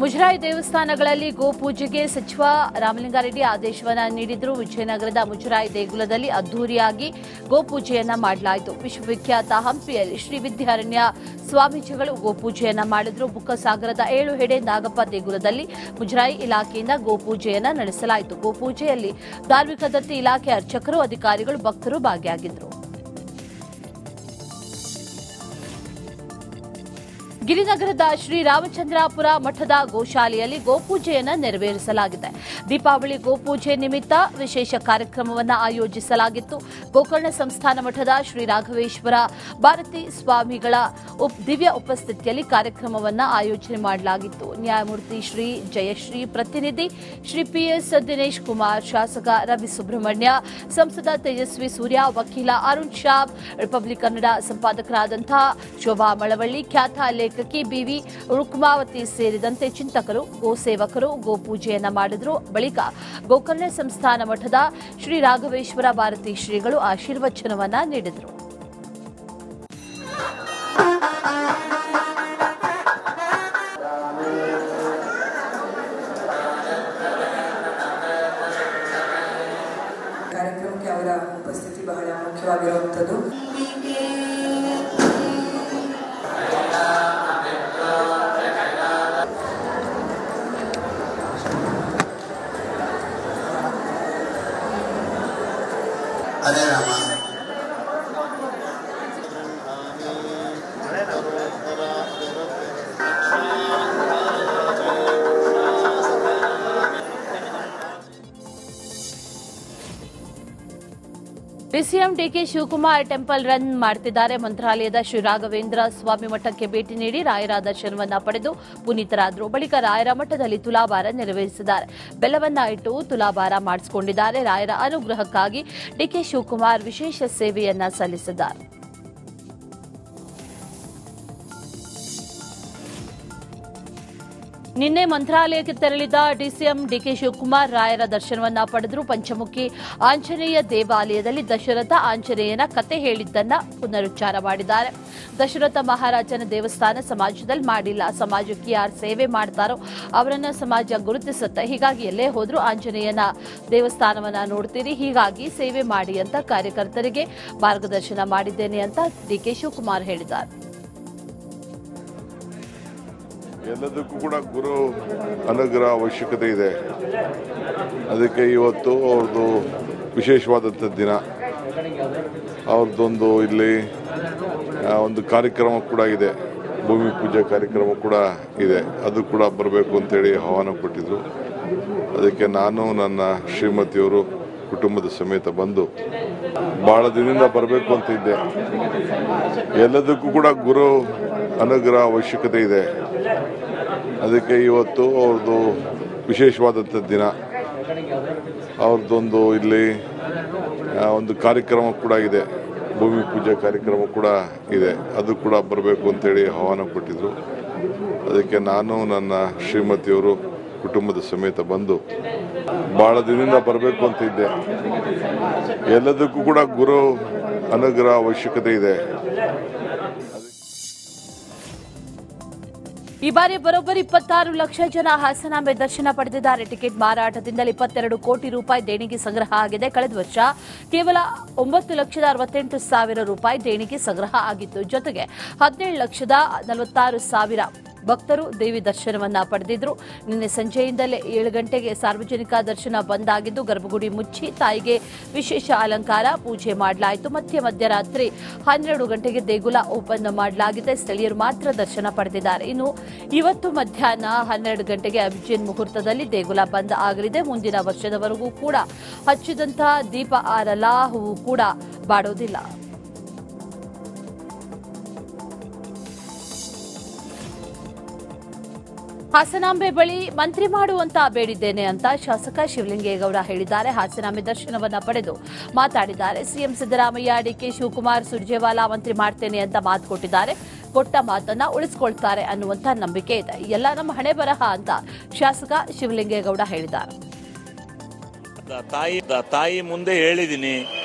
ಮುಜರಾಯಿ ದೇವಸ್ಥಾನಗಳಲ್ಲಿ ಗೋಪೂಜೆಗೆ ಸಚಿವ ರಾಮಲಿಂಗಾರೆಡ್ಡಿ ಆದೇಶವನ್ನ ನೀಡಿದ್ರು. ವಿಜಯನಗರದ ಮುಜರಾಯಿ ದೇಗುಲದಲ್ಲಿ ಅದ್ದೂರಿಯಾಗಿ ಗೋಪೂಜೆಯನ್ನ ಮಾಡಲಾಯಿತು. ವಿಶ್ವವಿಖ್ಯಾತ ಹಂಪಿಯಲ್ಲಿ ಶ್ರೀ ವಿದ್ಯಾರಣ್ಯ ಸ್ವಾಮೀಜಿಗಳು ಗೋಪೂಜೆಯನ್ನ ಮಾಡಿದ್ರು. ಬುಕ್ಕಸಾಗರದ 7 ಹೆಡೆ ನಾಗಪ್ಪ ದೇಗುಲದಲ್ಲಿ ಮುಜರಾಯಿ ಇಲಾಖೆಯಿಂದ ಗೋಪೂಜೆಯನ್ನ ನಡೆಸಲಾಯಿತು. ಗೋಪೂಜೆಯಲ್ಲಿ ಧಾರ್ಮಿಕ ದತ್ತಿ ಇಲಾಖೆ ಅರ್ಚಕರು, ಅಧಿಕಾರಿಗಳು, ಭಕ್ತರು ಭಾಗಿಯಾಗಿದ್ದರು. ಗಿರಿನಗರದ ಶ್ರೀರಾಮಚಂದ್ರಾಪುರ ಮಠದ ಗೋಶಾಲೆಯಲ್ಲಿ ಗೋಪೂಜೆಯನ್ನು ನೆರವೇರಿಸಲಾಗಿದೆ. ದೀಪಾವಳಿ ಗೋಪೂಜೆ ನಿಮಿತ್ತ ವಿಶೇಷ ಕಾರ್ಯಕ್ರಮವನ್ನು ಆಯೋಜಿಸಲಾಗಿತ್ತು. ಗೋಕರ್ಣ ಸಂಸ್ಥಾನ ಮಠದ ಶ್ರೀ ರಾಘವೇಶ್ವರ ಭಾರತಿ ಸ್ವಾಮಿಗಳ ದಿವ್ಯ ಉಪಸ್ಥಿತಿಯಲ್ಲಿ ಕಾರ್ಯಕ್ರಮವನ್ನು ಆಯೋಜನೆ ಮಾಡಲಾಗಿತ್ತು. ನ್ಯಾಯಮೂರ್ತಿ ಶ್ರೀ ಜಯಶ್ರೀ, ಪ್ರತಿನಿಧಿ ಶ್ರೀ ಪಿಎಸ್ ದಿನೇಶ್ ಕುಮಾರ್, ಶಾಸಕ ರವಿ ಸುಬ್ರಹ್ಮಣ್ಯ, ಸಂಸದ ತೇಜಸ್ವಿ ಸೂರ್ಯ, ವಕೀಲ ಅರುಣ್ ಶಾಬ್, ರಿಪಬ್ಲಿಕ್ ಕನ್ನಡ ಸಂಪಾದಕರಾದಂತಹ ಶೋಭಾ ಮಳವಳ್ಳಿ, ಖ್ಯಾತ ಲೇಖಕಿ ಬಿವಿ ರುಕ್ಮಾವತಿ ಸೇರಿದಂತೆ ಚಿಂತಕರು, ಗೋಸೇವಕರು ಗೋಪೂಜೆಯನ್ನ ಮಾಡಿದ್ರು. ಬಳಿಕ ಗೋಕರ್ಣ ಸಂಸ್ಥಾನ ಮಠದ ಶ್ರೀ ರಾಘವೇಶ್ವರ ಭಾರತಿ ಶ್ರೀಗಳು ಆಶೀರ್ವಚನವನ್ನ ನೀಡಿದರು. ಕಾರ್ಯಕ್ರಮಕ್ಕೆ ಅವರ ಉಪಸ್ಥಿತಿ ಬಹಳ ಮುಖ್ಯವಾಗಿರುವಂಥದ್ದು. Hare Rama. DCM DK Shivakumar temple run ಮಾಡುತ್ತಿದ್ದಾರೆ. ಮಂತ್ರಾಲಯದ ಶ್ರೀ ರಾಘವೇಂದ್ರ ಸ್ವಾಮಿ ಮಠಕ್ಕೆ ಭೇಟಿ ನೀಡಿ ರಾಯರ ದರ್ಶನವನ್ನ ಪಡೆದು ಪುನೀತರಾದರು. ಬಳಿಕ ರಾಯರ ಮಠದಲ್ಲಿ ತುಲಾಭಾರ ನೆರವೇರಿಸಿದ್ದಾರೆ. ಬೆಲ್ಲವನ್ನ ಇಟ್ಟು ತುಲಾಭಾರ ಮಾಡಿಸಿಕೊಂಡಿದ್ದಾರೆ. ರಾಯರ ಅನುಗ್ರಹಕ್ಕಾಗಿ ಡಿಕೆ ಶಿವಕುಮಾರ್ ವಿಶೇಷ ಸೇವೆಯನ್ನ ಸಲ್ಲಿಸಿದ್ದಾರೆ. ನಿನ್ನೆ ಮಂತ್ರಾಲಯಕ್ಕೆ ತೆರಳಿದ ಡಿಸಿಎಂ ಡಿಕೆ ಶಿವಕುಮಾರ್ ರಾಯರ ದರ್ಶನವನ್ನ ಪಡೆದರು. ಪಂಚಮುಖಿ ಆಂಜನೇಯ ದೇವಾಲಯದಲ್ಲಿ ದಶರಥ ಆಂಜನೇಯನ ಕತೆ ಹೇಳಿದ್ದನ್ನ ಪುನರುಚ್ಚಾರ ಮಾಡಿದ್ದಾರೆ. ದಶರಥ ಮಹಾರಾಜನ ದೇವಸ್ಥಾನ ಸಮಾಜದಲ್ಲಿ ಮಾಡಿಲ್ಲ. ಸಮಾಜಕ್ಕೆ ಯಾರು ಸೇವೆ ಮಾಡ್ತಾರೋ ಅವರನ್ನ ಸಮಾಜ ಗುರುತಿಸುತ್ತೆ. ಹೀಗಾಗಿ ಎಲ್ಲೇ ಹೋದ್ರೂ ಆಂಜನೇಯನ ದೇವಸ್ಥಾನವನ್ನ ನೋಡ್ತೀರಿ. ಹೀಗಾಗಿ ಸೇವೆ ಮಾಡಿ ಅಂತ ಕಾರ್ಯಕರ್ತರಿಗೆ ಮಾರ್ಗದರ್ಶನ ಮಾಡಿದ್ದೇನೆ ಅಂತ ಡಿಕೆ ಶಿವಕುಮಾರ್ ಹೇಳಿದ್ದಾರೆ. ಎಲ್ಲದಕ್ಕೂ ಕೂಡ ಗುರು ಅನುಗ್ರಹ ಅವಶ್ಯಕತೆ ಇದೆ. ಅದಕ್ಕೆ ಇವತ್ತು ಅವ್ರದ್ದು ವಿಶೇಷವಾದಂಥ ದಿನ. ಅವ್ರದ್ದೊಂದು ಇಲ್ಲಿ ಒಂದು ಕಾರ್ಯಕ್ರಮ ಕೂಡ ಇದೆ, ಭೂಮಿ ಪೂಜೆ ಕಾರ್ಯಕ್ರಮ ಕೂಡ ಇದೆ. ಅದು ಕೂಡ ಬರಬೇಕು ಅಂತೇಳಿ ಆಹ್ವಾನ ಕೊಟ್ಟಿದ್ರು. ಅದಕ್ಕೆ ನಾನು ನನ್ನ ಶ್ರೀಮತಿಯವರು ಕುಟುಂಬದ ಸಮೇತ ಬಂದು ಭಾಳ ದಿನದಿಂದ ಬರಬೇಕು ಅಂತ ಇದ್ದೆ. ಎಲ್ಲದಕ್ಕೂ ಕೂಡ ಗುರು ಅನುಗ್ರಹ ಅವಶ್ಯಕತೆ ಇದೆ. ಅದಕ್ಕೆ ಇವತ್ತು ಅವ್ರದ್ದು ವಿಶೇಷವಾದಂಥ ದಿನ. ಅವ್ರದ್ದೊಂದು ಇಲ್ಲಿ ಒಂದು ಕಾರ್ಯಕ್ರಮ ಕೂಡ ಇದೆ, ಭೂಮಿ ಪೂಜೆ ಕಾರ್ಯಕ್ರಮ ಕೂಡ ಇದೆ. ಅದು ಕೂಡ ಬರಬೇಕು ಅಂತೇಳಿ ಆಹ್ವಾನ ಕೊಟ್ಟಿದ್ರು. ಅದಕ್ಕೆ ನಾನು ನನ್ನ ಶ್ರೀಮತಿಯವರು ಕುಟುಂಬದ ಸಮೇತ ಬಂದು ಭಾಳ ದಿನದಿಂದ ಬರಬೇಕು ಅಂತ ಇದ್ದೆ. ಎಲ್ಲದಕ್ಕೂ ಕೂಡ ಗುರು ಅನುಗ್ರಹ ಅವಶ್ಯಕತೆ ಇದೆ. ಈ ಬಾರಿ ಬರೋಬ್ಬರಿ 26 ಲಕ್ಷ ಜನ ಹಾಸನಾಂಬೆ ದರ್ಶನ ಪಡೆದಿದ್ದಾರೆ. ಟಿಕೆಟ್ ಮಾರಾಟದಿಂದಲೇ 22 ಕೋಟಿ ರೂಪಾಯಿ ದೇಣಿಗೆ ಸಂಗ್ರಹ ಆಗಿದೆ. ಕಳೆದ ವರ್ಷ ಕೇವಲ 9,68,000 ರೂಪಾಯಿ ದೇಣಿಗೆ ಸಂಗ್ರಹ ಆಗಿತ್ತು. ಜೊತೆಗೆ 17,46,000 ಭಕ್ತರು ದೇವಿ ದರ್ಶನವನ್ನ ಪಡೆದಿದ್ರು. ನಿನ್ನೆ ಸಂಜೆಯಿಂದಲೇ 7 ಗಂಟೆಗೆ ಸಾರ್ವಜನಿಕ ದರ್ಶನ ಬಂದ್ ಆಗಿದ್ದು, ಗರ್ಭಗುಡಿ ಮುಚ್ಚಿ ತಾಯಿಗೆ ವಿಶೇಷ ಅಲಂಕಾರ, ಪೂಜೆ ಮಾಡಲಾಯಿತು. ಮಧ್ಯರಾತ್ರಿ 12 ಗಂಟೆಗೆ ದೇಗುಲ ಓಪನ್ ಮಾಡಲಾಗಿದೆ. ಸ್ಥಳೀಯರು ಮಾತ್ರ ದರ್ಶನ ಪಡೆದಿದ್ದಾರೆ. ಇನ್ನು ಇವತ್ತು ಮಧ್ಯಾಹ್ನ 12 ಗಂಟೆಗೆ ಅಭಿಜಿನ್ ಮುಹೂರ್ತದಲ್ಲಿ ದೇಗುಲ ಬಂದ್ ಆಗಲಿದೆ. ಮುಂದಿನ ವರ್ಷದವರೆಗೂ ಕೂಡ ಹಚ್ಚಿದಂತಹ ದೀಪ ಆರಲ್ಲ, ಹೂವು ಕೂಡ ಬಾಡೋದಿಲ್ಲ. ಹಾಸನಾಂಬೆ ಬಳಿ ಮಂತ್ರಿ ಮಾಡುವಂತ ಬೇಡಿದ್ದೇನೆ ಅಂತ ಶಾಸಕ ಶಿವಲಿಂಗೇಗೌಡ ಹೇಳಿದ್ದಾರೆ. ಹಾಸನಾಂಬೆ ದರ್ಶನವನ್ನ ಪಡೆದು ಮಾತಾಡಿದ್ದಾರೆ. ಸಿಎಂ ಸಿದ್ದರಾಮಯ್ಯ, ಡಿಕೆ ಶಿವಕುಮಾರ್, ಸುರ್ಜೇವಾಲಾ ಮಂತ್ರಿ ಮಾಡ್ತೇನೆ ಅಂತ ಮಾತು ಕೊಟ್ಟಿದ್ದಾರೆ. ಕೊಟ್ಟ ಮಾತನ್ನ ಉಳಿಸಿಕೊಳ್ತಾರೆ ಅನ್ನುವಂತ ನಂಬಿಕೆ ಇದೆ. ಎಲ್ಲ ನಮ್ಮ ಹಣೆ ಬರಹ ಅಂತ ಶಾಸಕ ಶಿವಲಿಂಗೇಗೌಡ ಹೇಳಿದ್ದಾರೆ. ತಾಯಿ ಮುಂದೆ ಹೇಳಿದೀನಿ,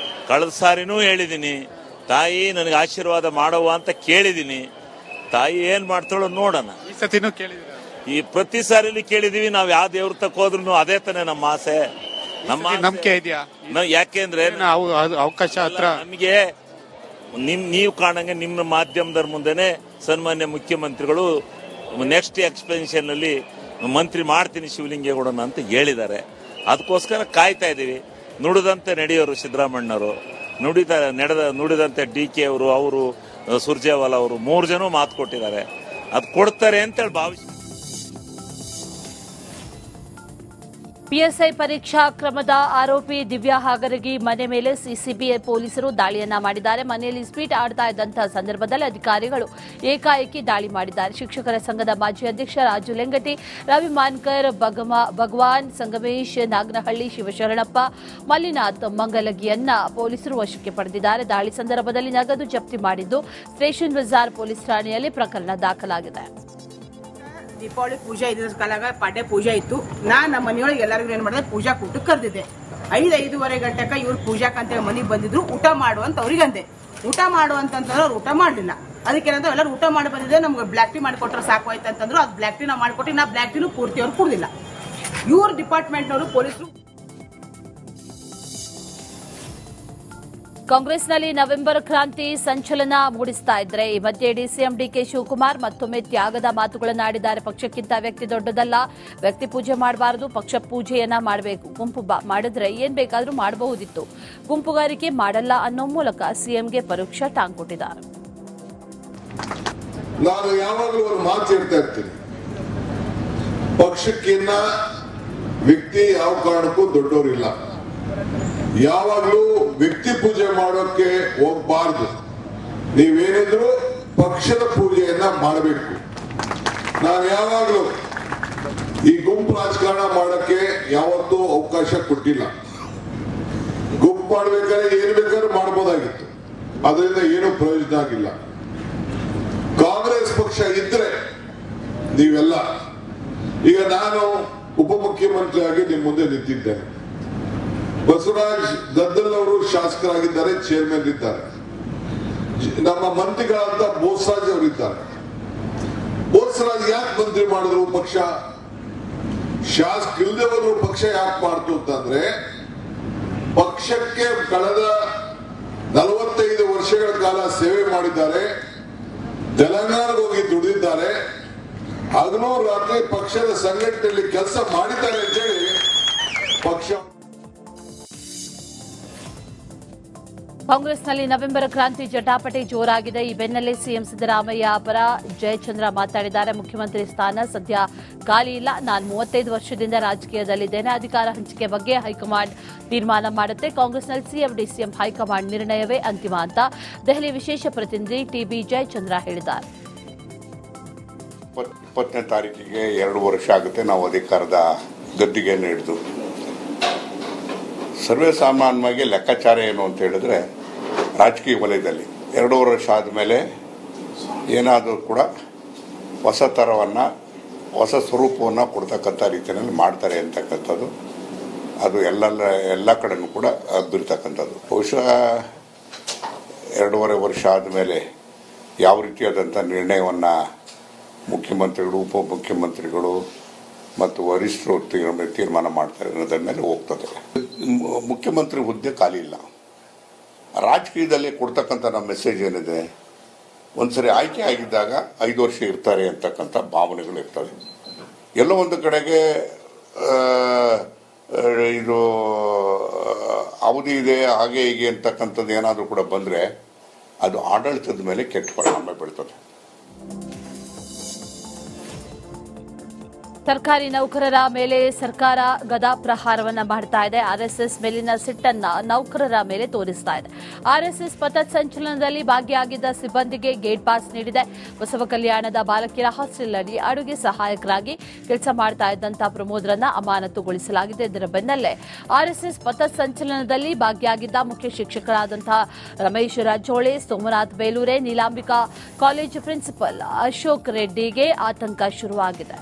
ಕಳೆದ ಸಾರಿನೂ ಹೇಳಿದೀನಿ, ತಾಯಿ ನನಗೆ ಆಶೀರ್ವಾದ ಮಾಡುವ ಅಂತ ಕೇಳಿದೀನಿ. ತಾಯಿ ಏನ್ ಮಾಡ್ತಾಳೋ ನೋಡೋಣ. ಈ ಸತಿನೂ ಕೇಳಿದಿರ? ಈ ಪ್ರತಿ ಸಾರಿಲಿ ಕೇಳಿದೀವಿ, ನಾವು ಯಾವ ದೇವ್ರ ತಕ್ಕ ಹೋದ್ರು ಅದೇ ತಾನೆ ನಮ್ಮ ಆಸೆ. ನಮ್ಮ ನಂಬಿಕೆ ಇದೆಯಾ? ಯಾಕೆಂದ್ರೆ ಅವಕಾಶ ಹತ್ರ ನಮಗೆ ನೀವು ಕಾಣಂಗೆ ನಿಮ್ಮ ಮಾಧ್ಯಮದವ್ರ ಮುಂದೆನೆ ಸನ್ಮಾನ್ಯ ಮುಖ್ಯಮಂತ್ರಿಗಳು ನೆಕ್ಸ್ಟ್ ಎಕ್ಸ್ಪೆನ್ಷನ್ ಅಲ್ಲಿ ಮಂತ್ರಿ ಮಾಡ್ತೀನಿ ಶಿವಲಿಂಗೇಗೌಡನ ಅಂತ ಹೇಳಿದ್ದಾರೆ. ಅದಕ್ಕೋಸ್ಕರ ಕಾಯ್ತಾ ಇದೀವಿ. ನುಡಿದಂತೆ ನಡೆಯೋರು ಸಿದ್ದರಾಮಣ್ಣವರು, ನುಡಿದಂತೆ DK ಅವರು ಸುರ್ಜೇವಾಲಾ ಅವರು 3 ಜನ ಮಾತು ಕೊಟ್ಟಿದ್ದಾರೆ. ಅದು ಕೊಡ್ತಾರೆ ಅಂತೇಳಿ ಭಾವಿಸಿ. PSI ಪರೀಕ್ಷಾ ಕ್ರಮದ ಆರೋಪಿ ದಿವ್ಯಾ ಹಾಗರಗಿ ಮನೆ ಮೇಲೆ ಸಿಸಿಬಿ ಪೊಲೀಸರು ದಾಳಿಯನ್ನ ಮಾಡಿದ್ದಾರೆ. ಮನೆಯಲ್ಲಿ ಸ್ವೀಟ್ ಆಡ್ತಾ ಇದ್ದಂತಹ ಸಂದರ್ಭದಲ್ಲಿ ಅಧಿಕಾರಿಗಳು ಏಕಾಏಕಿ ದಾಳಿ ಮಾಡಿದ್ದಾರೆ. ಶಿಕ್ಷಕರ ಸಂಘದ ಮಾಜಿ ಅಧ್ಯಕ್ಷ ರಾಜು ಲೆಂಗಟಿ, ರವಿ ಮಾನ್ಕರ್, ಭಗವಾನ್ ಸಂಗಮೇಶ್, ನಾಗನಹಳ್ಳಿ, ಶಿವಶರಣಪ್ಪ, ಮಲ್ಲಿನಾಥ್ ಮಂಗಲಗಿಯನ್ನ ಪೊಲೀಸರು ವಶಕ್ಕೆ ಪಡೆದಿದ್ದಾರೆ. ದಾಳಿ ಸಂದರ್ಭದಲ್ಲಿ ನಗದು ಜಪ್ತಿ ಮಾಡಿದ್ದು ಸ್ಟೇಷನ್ ಬಜಾರ್ ಪೊಲೀಸ್ ಠಾಣೆಯಲ್ಲಿ ಪ್ರಕರಣ ದಾಖಲಾಗಿದೆ. ದೀಪಾವಳಿ ಪೂಜೆ ಇದ್ರ ಕಾಲಾಗ ಪಾಡ್ಯ ಪೂಜೆ ಇತ್ತು. ನಮ್ಮ ಮನೆಯೊಳಗೆ ಎಲ್ಲರಿಗೂ ಏನ್ ಮಾಡಿದೆ, ಪೂಜಾ ಕೂಟಕ್ಕೆ ಕರೆದಿದ್ದೆ. 5:05 ಗಂಟೆಕ ಇವ್ರು ಪೂಜಾಕ್ ಅಂತ ಮನೆಗೆ ಬಂದಿದ್ರು. ಊಟ ಮಾಡುವಂತ ಅವ್ರಿಗೆ ಅಂದೆ, ಊಟ ಮಾಡುವಂತಂದ್ರೆ ಅವ್ರು ಊಟ ಮಾಡಲಿಲ್ಲ. ಅದಕ್ಕೇನಂದ್ರೆ ಎಲ್ಲರೂ ಊಟ ಮಾಡಿ ಬಂದಿದೆ, ನಮ್ಗೆ ಬ್ಲಾಕ್ ಟೀ ಮಾಡಿಕೊಟ್ರೆ ಸಾಕು ಆಯ್ತು ಅಂತಂದ್ರು. ಅದು ಬ್ಲಾಕ್ ಟೀ ನಾವು ಮಾಡಿಕೊಟ್ಟು, ನಾ ಬ್ಲಾಕ್ ಟೀನು ಪೂರ್ತಿ ಅವ್ರು ಕುಡ್ದಿಲ್ಲ. ಇವ್ರ ಡಿಪಾರ್ಟ್ಮೆಂಟ್ನವರು ಪೊಲೀಸರು. ಕಾಂಗ್ರೆಸ್ನಲ್ಲಿ ನವೆಂಬರ್ ಕ್ರಾಂತಿ ಸಂಚಲನ ಮೂಡಿಸ್ತಾ ಇದ್ರೆ ಈ ಮಧ್ಯೆ ಡಿಸಿಎಂ DK ಶಿವಕುಮಾರ್ ಮತ್ತೊಮ್ಮೆ ತ್ಯಾಗದ ಮಾತುಗಳನ್ನಾಡಿದ್ದಾರೆ. ಪಕ್ಷಕ್ಕಿಂತ ವ್ಯಕ್ತಿ ದೊಡ್ಡದಲ್ಲ, ವ್ಯಕ್ತಿ ಪೂಜೆ ಮಾಡಬಾರದು, ಪಕ್ಷ ಪೂಜೆಯನ್ನ ಮಾಡಬೇಕು. ಗುಂಪು ಮಾಡಿದ್ರೆ ಏನ್ ಬೇಕಾದ್ರೂ ಮಾಡಬಹುದಿತ್ತು, ಗುಂಪುಗಾರಿಕೆ ಮಾಡಲ್ಲ ಅನ್ನೋ ಮೂಲಕ ಸಿಎಂಗೆ ಪರೋಕ್ಷ ಟಾಂಗ್ ಕೊಟ್ಟಿದ್ದಾರೆ. ನಾನು ಯಾವಾಗಲೂ ಒಂದು ಮಾತು ಹೇಳ್ತಾ ಇರ್ತೀನಿ, ಪಕ್ಷಕ್ಕಿಂತ ವ್ಯಕ್ತಿ ಯಾವ ಕಾರಣಕ್ಕೂ ದೊಡ್ಡವರಿಲ್ಲ. ಯಾವಾಗಲೂ ವ್ಯಕ್ತಿ ಪೂಜೆ ಮಾಡೋಕೆ ಹೋಗಬಾರ್ದು. ನೀವೇನಿದ್ರು ಪಕ್ಷದ ಪೂಜೆಯನ್ನ ಮಾಡಬೇಕು. ನಾನು ಯಾವಾಗಲೂ ಈ ಗುಂಪು ರಾಜಕಾರಣ ಮಾಡೋಕೆ ಯಾವತ್ತೂ ಅವಕಾಶ ಕೊಟ್ಟಿಲ್ಲ. ಗುಂಪು ಮಾಡ್ಬೇಕಾದ್ರೆ ಏನ್ ಬೇಕಾದ್ರೂ ಮಾಡಬಹುದಾಗಿತ್ತು, ಅದರಿಂದ ಏನೂ ಪ್ರಯೋಜನ ಆಗಿಲ್ಲ. ಕಾಂಗ್ರೆಸ್ ಪಕ್ಷ ಇದ್ರೆ ನೀವೆಲ್ಲ, ಈಗ ನಾನು ಉಪಮುಖ್ಯಮಂತ್ರಿಯಾಗಿ ನಿಮ್ಮ ಮುಂದೆ ನಿಂತಿದ್ದೇನೆ. ಬಸವರಾಜ್ ಗದ್ದಲ್ ಅವರು ಶಾಸಕರಾಗಿದ್ದಾರೆ, ಚೇರ್ಮನ್ ಇದ್ದಾರೆ. ನಮ್ಮ ಮಂತ್ರಿಗಳಾದ ಬೋಸರಾಜ್ ಅವರಿದ್ದಾರೆ. ಬೋಸರಾಜ್ ಯಾಕೆ ಮಂತ್ರಿ ಮಾಡಿದ್ರು? ಪಕ್ಷ ಶಾಸಕ ಇಲ್ಲದೆ ಹೋದ್ರು ಪಕ್ಷ ಯಾಕೆ ಮಾಡ್ತು ಅಂತಂದ್ರೆ, ಪಕ್ಷಕ್ಕೆ ಕಳೆದ 45 ವರ್ಷಗಳ ಕಾಲ ಸೇವೆ ಮಾಡಿದ್ದಾರೆ. ತೆಲಂಗಾಣಕ್ಕೆ ಹೋಗಿ ದುಡಿದಿದ್ದಾರೆ. ಹಗಲು ರಾತ್ರಿ ಪಕ್ಷದ ಸಂಘಟನೆಯಲ್ಲಿ ಕೆಲಸ ಮಾಡಿದ್ದಾರೆ ಅಂತೇಳಿ ಪಕ್ಷ. ಕಾಂಗ್ರೆಸ್ನಲ್ಲಿ ನವೆಂಬರ್ ಕ್ರಾಂತಿ ಜಟಾಪಟಿ ಜೋರಾಗಿದೆ. ಈ ಬೆನ್ನಲ್ಲೇ ಸಿಎಂ ಸಿದ್ದರಾಮಯ್ಯ ಪರ ಜಯಚಂದ್ರ ಮಾತನಾಡಿದ್ದಾರೆ. ಮುಖ್ಯಮಂತ್ರಿ ಸ್ಥಾನ ಸದ್ಯ ಖಾಲಿ ಇಲ್ಲ, ನಾನು 35 ವರ್ಷದಿಂದ ರಾಜಕೀಯದಲ್ಲಿದ್ದೇನೆ. ಅಧಿಕಾರ ಹಂಚಿಕೆ ಬಗ್ಗೆ ಹೈಕಮಾಂಡ್ ತೀರ್ಮಾನ ಮಾಡುತ್ತೆ. ಕಾಂಗ್ರೆಸ್ನಲ್ಲಿ ಸಿಎಂ ಡಿಸಿಎಂ ಹೈಕಮಾಂಡ್ ನಿರ್ಣಯವೇ ಅಂತಿಮ ಅಂತ ದೆಹಲಿ ವಿಶೇಷ ಪ್ರತಿನಿಧಿ TB ಜಯಚಂದ್ರ ಹೇಳಿದ್ದಾರೆ. 20ನೇ ತಾರೀಕಿಗೆ 2 ವರ್ಷ ಆಗುತ್ತೆ ನಾವು ಅಧಿಕಾರದ ಗದ್ದಿಗೆಯನ್ನು ಹಿಡಿದು. ಸರ್ವೇ ಸಾಮಾನ್ಯವಾಗಿ ಲೆಕ್ಕಾಚಾರ ಏನು ಅಂತ ಹೇಳಿದ್ರೆ, ರಾಜಕೀಯ ವಲಯದಲ್ಲಿ 2 ವರ್ಷ ಆದಮೇಲೆ ಏನಾದರೂ ಕೂಡ ಹೊಸ ಥರವನ್ನು, ಹೊಸ ಸ್ವರೂಪವನ್ನು ಕೊಡ್ತಕ್ಕಂಥ ರೀತಿಯಲ್ಲಿ ಮಾಡ್ತಾರೆ ಅಂತಕ್ಕಂಥದ್ದು ಅದು ಎಲ್ಲ ಕಡೆನೂ ಕೂಡ ಹಬ್ಬಿರ್ತಕ್ಕಂಥದ್ದು. ಬಹುಶಃ 2.5 ವರ್ಷ ಆದಮೇಲೆ ಯಾವ ರೀತಿಯಾದಂಥ ನಿರ್ಣಯವನ್ನು ಮುಖ್ಯಮಂತ್ರಿಗಳು, ಉಪಮುಖ್ಯಮಂತ್ರಿಗಳು ಮತ್ತು ವರಿಷ್ಠರು ತೀರ್ಮಾನ ಮಾಡ್ತಾರೆ ಅನ್ನೋದ್ರ ಮೇಲೆ ಹೋಗ್ತದೆ. ಮುಖ್ಯಮಂತ್ರಿ ಹುದ್ದೆ ಖಾಲಿ ಇಲ್ಲ. ರಾಜಕೀಯದಲ್ಲಿ ಕೊಡ್ತಕ್ಕಂಥ ನಮ್ಮ ಮೆಸೇಜ್ ಏನಿದೆ, ಒಂದ್ಸರಿ ಆಯ್ಕೆ ಆಗಿದ್ದಾಗ 5 ವರ್ಷ ಇರ್ತಾರೆ ಅಂತಕ್ಕಂಥ ಭಾವನೆಗಳು ಇರ್ತವೆ. ಎಲ್ಲೋ ಒಂದು ಕಡೆಗೆ ಇದು ಅವಧಿ ಇದೆ ಹಾಗೆ ಹೀಗೆ ಅಂತಕ್ಕಂಥದ್ದು ಏನಾದರೂ ಕೂಡ ಬಂದರೆ ಅದು ಆಡಳಿತದ ಮೇಲೆ ಕೆಟ್ಟ ಪರಿಣಾಮ ಬೀಳ್ತದೆ. ಸರ್ಕಾರಿ ನೌಕರರ ಮೇಲೆ ಸರ್ಕಾರ ಗದಾ ಪ್ರಹಾರವನ್ನ ಮಾಡ್ತಾ ಇದೆ. ಆರ್ಎಸ್ಎಸ್ ಮೇಲಿನ ಸಿಟ್ಟನ್ನ ನೌಕರರ ಮೇಲೆ ತೋರಿಸ್ತಾ ಇದೆ. ಆರ್ಎಸ್ಎಸ್ ಪಥಸಂಚಲನದಲ್ಲಿ ಭಾಗಿಯಾಗಿದ್ದ ಸಿಬ್ಬಂದಿಗೆ ಗೇಟ್ ಪಾಸ್ ನೀಡಿದೆ. ಬಸವ ಕಲ್ಯಾಣದ ಬಾಲಕಿಯರ ಹಾಸ್ಟೆಲ್ನಲ್ಲಿ ಅಡುಗೆ ಸಹಾಯಕರಾಗಿ ಕೆಲಸ ಮಾಡ್ತಾ ಇದ್ದಂತಹ ಪ್ರಮೋದ್ರನ್ನ ಅಮಾನತುಗೊಳಿಸಲಾಗಿದೆ. ಇದರ ಬೆನ್ನಲ್ಲೇ ಆರ್ಎಸ್ಎಸ್ ಪಥಸಂಚಲನದಲ್ಲಿ ಭಾಗಿಯಾಗಿದ್ದ ಮುಖ್ಯ ಶಿಕ್ಷಕರಾದಂತಹ ರಮೇಶ್ ರಾಜೋಳೆ, ಸೋಮನಾಥ್ ಬೇಲೂರೆ, ನೀಲಾಂಬಿಕಾ ಕಾಲೇಜು ಪ್ರಿನ್ಸಿಪಲ್ ಅಶೋಕ್ ರೆಡ್ಡಿಗೆ ಆತಂಕ ಶುರುವಾಗಿದೆ.